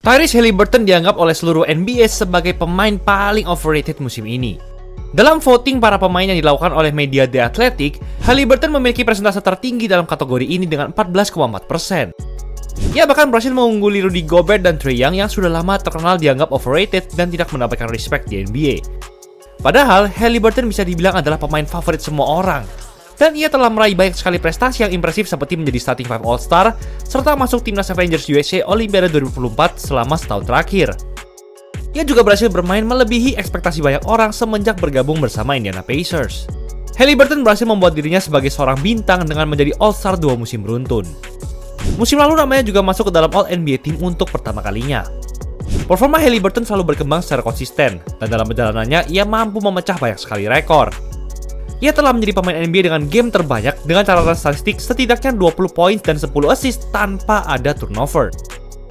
Tyrese Haliburton dianggap oleh seluruh NBA sebagai pemain paling overrated musim ini. Dalam voting para pemain yang dilakukan oleh media The Athletic, Haliburton memiliki persentase tertinggi dalam kategori ini dengan 14,4%. Ia bahkan berhasil mengungguli Rudy Gobert dan Trae Young yang sudah lama terkenal dianggap overrated dan tidak mendapatkan respect di NBA. Padahal, Haliburton bisa dibilang adalah pemain favorit semua orang. Dan ia telah meraih banyak sekali prestasi yang impresif seperti menjadi starting five All-Star, serta masuk timnas Avengers USA Olimpiade 2024 selama setahun terakhir. Ia juga berhasil bermain melebihi ekspektasi banyak orang semenjak bergabung bersama Indiana Pacers. Haliburton berhasil membuat dirinya sebagai seorang bintang dengan menjadi All-Star 2 musim beruntun. Musim lalu namanya juga masuk ke dalam All-NBA Team untuk pertama kalinya. Performa Haliburton selalu berkembang secara konsisten, dan dalam perjalanannya ia mampu memecah banyak sekali rekor. Ia telah menjadi pemain NBA dengan game terbanyak dengan catatan statistik setidaknya 20 poin dan 10 assist tanpa ada turnover.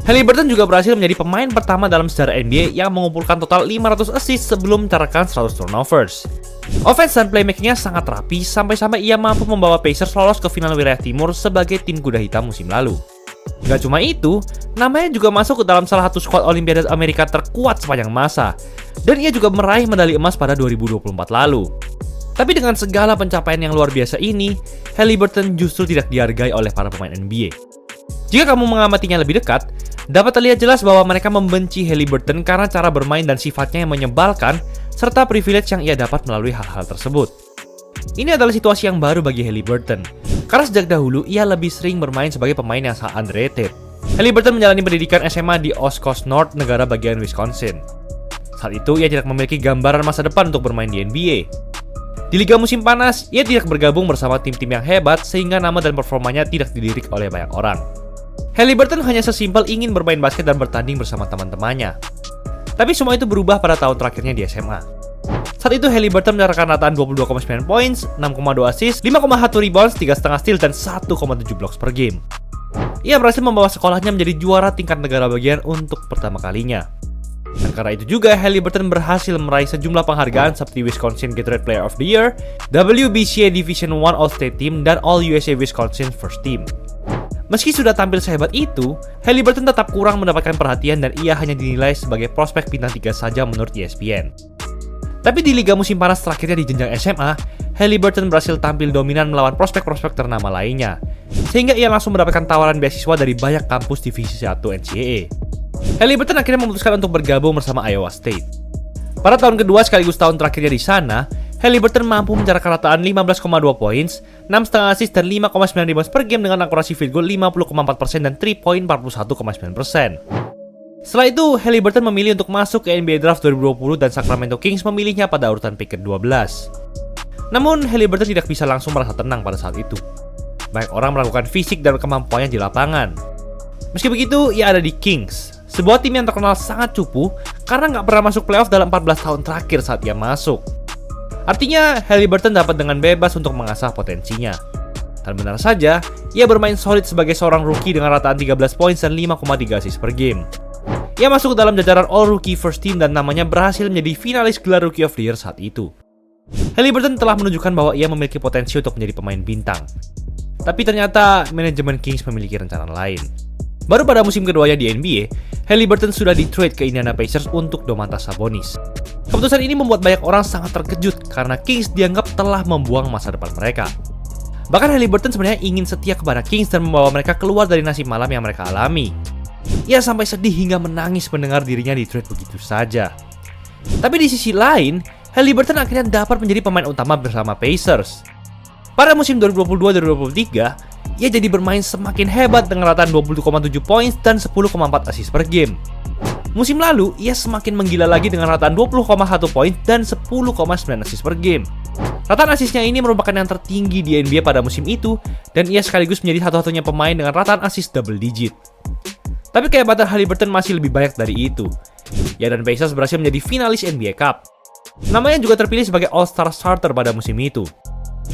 Haliburton juga berhasil menjadi pemain pertama dalam sejarah NBA yang mengumpulkan total 500 assist sebelum mencatatkan 100 turnovers. Offense dan playmaking-nya sangat rapi sampai-sampai ia mampu membawa Pacers lolos ke final wilayah timur sebagai tim kuda hitam musim lalu. Gak cuma itu, namanya juga masuk ke dalam salah satu skuad Olimpiade Amerika terkuat sepanjang masa, dan ia juga meraih medali emas pada 2024 lalu. Tapi dengan segala pencapaian yang luar biasa ini, Haliburton justru tidak dihargai oleh para pemain NBA. Jika kamu mengamatinya lebih dekat, dapat terlihat jelas bahwa mereka membenci Haliburton karena cara bermain dan sifatnya yang menyebalkan, serta privilege yang ia dapat melalui hal-hal tersebut. Ini adalah situasi yang baru bagi Haliburton, karena sejak dahulu ia lebih sering bermain sebagai pemain yang sangat underrated. Haliburton menjalani pendidikan SMA di East Coast North, negara bagian Wisconsin. Saat itu ia tidak memiliki gambaran masa depan untuk bermain di NBA. Di liga musim panas, ia tidak bergabung bersama tim-tim yang hebat sehingga nama dan performanya tidak dilirik oleh banyak orang. Haliburton hanya sesimpel ingin bermain basket dan bertanding bersama teman-temannya. Tapi semua itu berubah pada tahun terakhirnya di SMA. Saat itu Haliburton mencatatkan rataan 22,9 points, 6,2 assist, 5,1 rebounds, 3,5 steal, dan 1,7 blocks per game. Ia berhasil membawa sekolahnya menjadi juara tingkat negara bagian untuk pertama kalinya. Dan karena itu juga Haliburton berhasil meraih sejumlah penghargaan seperti Wisconsin Gatorade Player of the Year, WBCA Division I All-State Team, dan All-USA Wisconsin First Team. Meski sudah tampil sehebat itu, Haliburton tetap kurang mendapatkan perhatian dan ia hanya dinilai sebagai prospek bintang 3 saja menurut ESPN. Tapi di liga musim panas terakhirnya di jenjang SMA, Haliburton berhasil tampil dominan melawan prospek-prospek ternama lainnya, sehingga ia langsung mendapatkan tawaran beasiswa dari banyak kampus divisi 1 NCAA. Haliburton akhirnya memutuskan untuk bergabung bersama Iowa State. Pada tahun kedua sekaligus tahun terakhirnya di sana, Haliburton mampu mencatatkan rataan 15,2 points, 6,5 assist, dan 5,9 rebounds per game dengan akurasi field goal 50,4% dan 3 point 41,9%. Setelah itu, Haliburton memilih untuk masuk ke NBA Draft 2020 dan Sacramento Kings memilihnya pada urutan pick ke-12. Namun, Haliburton tidak bisa langsung merasa tenang pada saat itu. Banyak orang meragukan fisik dan kemampuannya di lapangan. Meski begitu, ia ada di Kings, sebuah tim yang terkenal sangat cupu karena nggak pernah masuk playoff dalam 14 tahun terakhir saat ia masuk. Artinya, Haliburton dapat dengan bebas untuk mengasah potensinya. Dan benar saja, ia bermain solid sebagai seorang rookie dengan rataan 13 points dan 5,3 assist per game. Ia masuk ke dalam jajaran All-Rookie First Team dan namanya berhasil menjadi finalis gelar Rookie of the Year saat itu. Haliburton telah menunjukkan bahwa ia memiliki potensi untuk menjadi pemain bintang. Tapi ternyata, manajemen Kings memiliki rencana lain. Baru pada musim keduanya di NBA, Haliburton sudah di-trade ke Indiana Pacers untuk Domantas Sabonis. Keputusan ini membuat banyak orang sangat terkejut karena Kings dianggap telah membuang masa depan mereka. Bahkan Haliburton sebenarnya ingin setia kepada Kings dan membawa mereka keluar dari nasib malam yang mereka alami. Ia sampai sedih hingga menangis mendengar dirinya di-trade begitu saja. Tapi di sisi lain, Haliburton akhirnya dapat menjadi pemain utama bersama Pacers. Pada musim 2022-2023, ia jadi bermain semakin hebat dengan rataan 20,7 points dan 10,4 assist per game. Musim lalu, ia semakin menggila lagi dengan rataan 20,1 poin dan 10,9 assist per game. Rataan assistnya ini merupakan yang tertinggi di NBA pada musim itu, dan ia sekaligus menjadi satu-satunya pemain dengan rataan assist double digit. Tapi kehebatan Haliburton masih lebih banyak dari itu. Ia dan Pacers berhasil menjadi finalis NBA Cup. Namanya juga terpilih sebagai All-Star Starter pada musim itu.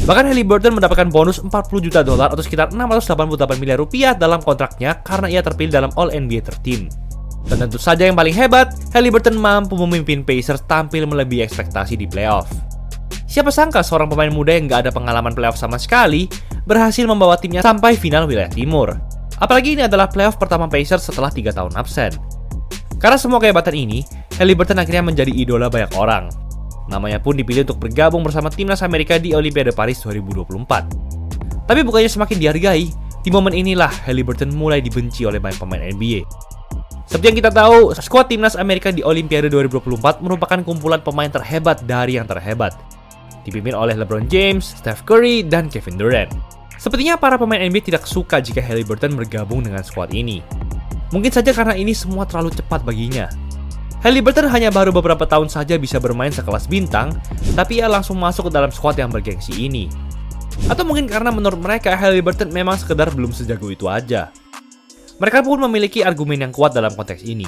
Bahkan Haliburton mendapatkan bonus $40 juta atau sekitar 688 miliar rupiah dalam kontraknya karena ia terpilih dalam All-NBA 13. Dan tentu saja yang paling hebat, Haliburton mampu memimpin Pacers tampil melebihi ekspektasi di playoff. Siapa sangka seorang pemain muda yang gak ada pengalaman playoff sama sekali berhasil membawa timnya sampai final wilayah timur. Apalagi ini adalah playoff pertama Pacers setelah 3 tahun absen. Karena semua kehebatan ini, Haliburton akhirnya menjadi idola banyak orang. Namanya pun dipilih untuk bergabung bersama timnas Amerika di Olimpiade Paris 2024. Tapi bukannya semakin dihargai, di momen inilah Haliburton mulai dibenci oleh banyak pemain NBA. Seperti yang kita tahu, skuad timnas Amerika di Olimpiade 2024 merupakan kumpulan pemain terhebat dari yang terhebat, dipimpin oleh LeBron James, Steph Curry, dan Kevin Durant. Sepertinya para pemain NBA tidak suka jika Haliburton bergabung dengan skuad ini. Mungkin saja karena ini semua terlalu cepat baginya. Haliburton hanya baru beberapa tahun saja bisa bermain sekelas bintang, tapi ia langsung masuk ke dalam skuad yang bergengsi ini. Atau mungkin karena menurut mereka Haliburton memang sekedar belum sejago itu aja. Mereka pun memiliki argumen yang kuat dalam konteks ini.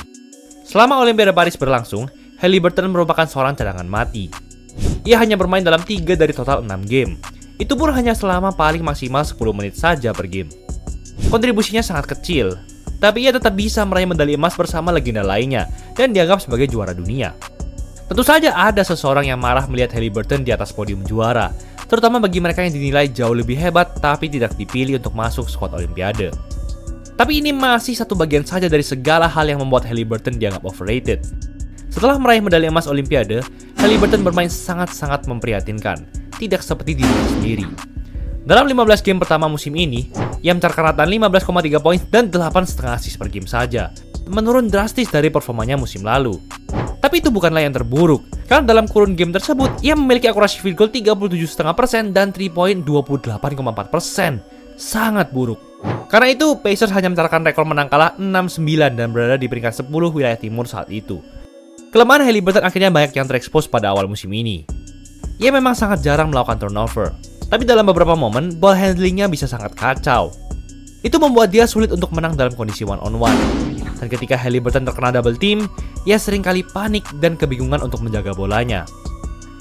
Selama Olimpiade Paris berlangsung, Haliburton merupakan seorang cadangan mati. Ia hanya bermain dalam 3 dari total 6 game. Itu pun hanya selama paling maksimal 10 menit saja per game. Kontribusinya sangat kecil, tapi ia tetap bisa meraih medali emas bersama legenda lainnya dan dianggap sebagai juara dunia. Tentu saja ada seseorang yang marah melihat Haliburton di atas podium juara, terutama bagi mereka yang dinilai jauh lebih hebat tapi tidak dipilih untuk masuk skuad Olimpiade. Tapi ini masih satu bagian saja dari segala hal yang membuat Haliburton dianggap overrated. Setelah meraih medali emas Olimpiade, Haliburton bermain sangat-sangat memprihatinkan, tidak seperti dirinya sendiri. Dalam 15 game pertama musim ini, ia mencatatkan rata 15,3 poin dan 8,5 assist per game saja, menurun drastis dari performanya musim lalu. Tapi itu bukanlah yang terburuk, karena dalam kurun game tersebut, ia memiliki akurasi field goal 37,5% dan 3 point 28,4%. Sangat buruk. Karena itu, Pacers hanya mencatatkan rekor menang kalah 6-9 dan berada di peringkat 10 wilayah timur saat itu. Kelemahan Haliburton akhirnya banyak yang terekspos pada awal musim ini. Ia memang sangat jarang melakukan turnover, tapi dalam beberapa momen, ball handlingnya bisa sangat kacau. Itu membuat dia sulit untuk menang dalam kondisi one-on-one. Dan ketika Haliburton terkena double team, ia seringkali panik dan kebingungan untuk menjaga bolanya.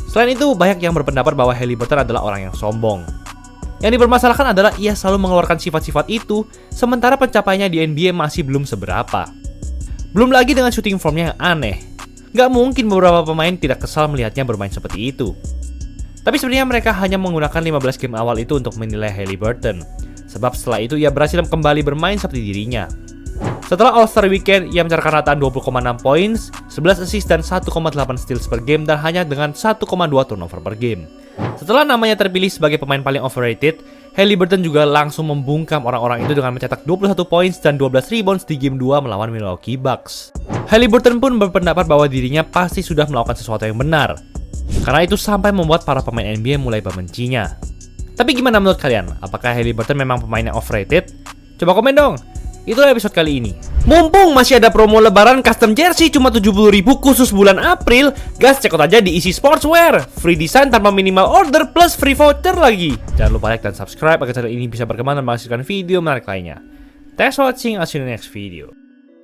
Selain itu, banyak yang berpendapat bahwa Haliburton adalah orang yang sombong. Yang dipermasalahkan adalah ia selalu mengeluarkan sifat-sifat itu, sementara pencapaiannya di NBA masih belum seberapa. Belum lagi dengan shooting formnya yang aneh. Gak mungkin beberapa pemain tidak kesal melihatnya bermain seperti itu. Tapi sebenarnya mereka hanya menggunakan 15 game awal itu untuk menilai Haliburton. Sebab setelah itu ia berhasil kembali bermain seperti dirinya. Setelah All-Star Weekend, ia mencatatkan rataan 20,6 points, 11 assist dan 1,8 steals per game dan hanya dengan 1,2 turnover per game. Setelah namanya terpilih sebagai pemain paling overrated, Haliburton juga langsung membungkam orang-orang itu dengan mencetak 21 points dan 12 rebounds di game 2 melawan Milwaukee Bucks. Haliburton pun berpendapat bahwa dirinya pasti sudah melakukan sesuatu yang benar. Karena itu sampai membuat para pemain NBA mulai membencinya. Tapi gimana menurut kalian? Apakah Haliburton memang pemain yang overrated? Coba komen dong. Itulah episode kali ini. Mumpung masih ada promo lebaran custom jersey cuma 70.000 khusus bulan April, gas cek out aja di Easy Sportswear. Free design tanpa minimal order plus free voucher lagi. Jangan lupa like dan subscribe agar channel ini bisa berkembang dan menghasilkan video menarik lainnya. Thanks for watching, I'll see you in the next video.